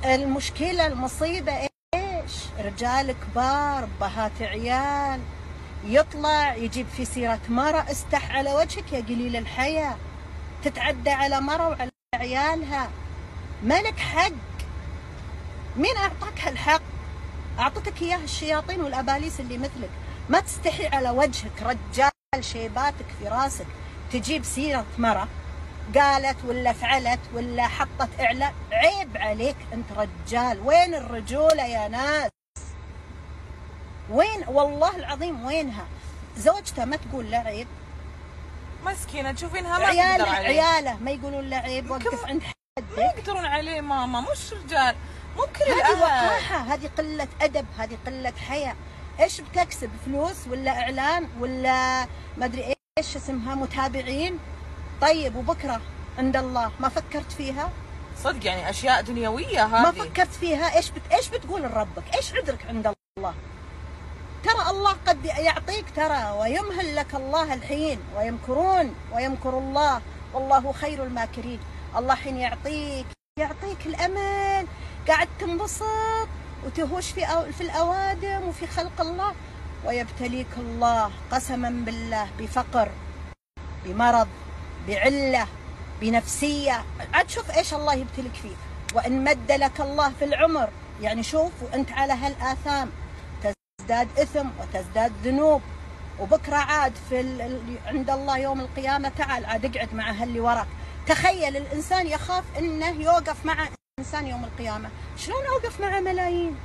المشكلة المصيبة ايش؟ رجال كبار بهات عيال يطلع يجيب في سيرة مرة، استح على وجهك يا قليل الحياة، تتعدى على مرة وعلى عيالها، مالك حق. مين أعطاك هالحق؟ أعطتك إياه الشياطين والأباليس اللي مثلك. ما تستحي على وجهك رجال شيباتك في راسك تجيب سيرة مرة قالت ولا فعلت ولا حطت إعلان. عيب عليك أنت رجال. وين الرجولة يا ناس؟ وين والله العظيم وينها؟ زوجته ما تقول لا عيب؟ مسكينة تشوفينها ما تقدر عليه. عياله ما يقولون لا عيب؟ وقف عند حدك. ما يقدرون عليه ماما، مش رجال، مو كل هذه الأهل. وقاحة، هذه قلة أدب، هذه قلة حياء. إيش بتكسب؟ فلوس ولا إعلان ولا ما أدري إيش اسمها متابعين؟ طيب وبكرة عند الله ما فكرت فيها؟ صدق يعني أشياء دنيوية هذه ما فكرت فيها. إيش بتقول لربك؟ إيش عذرك عند الله؟ ترى الله قد يعطيك ترى، ويمهل لك الله الحين، ويمكرون ويمكر الله والله خير الماكرين. الله حين يعطيك الأمان، قاعد تنبسط وتهوش في الأوادم وفي خلق الله، ويبتليك الله قسما بالله بفقر، بمرض، بعلة، بنفسية. عاد شوف إيش الله يبتليك فيه. وإن مد لك الله في العمر، يعني شوف وأنت على هالآثام تزداد إثم وتزداد ذنوب، وبكرة عاد عند الله يوم القيامة تعال عاد اقعد مع هاللي وراك. تخيل الإنسان يخاف إنه يوقف مع إنسان يوم القيامة، شلون أوقف مع ملايين؟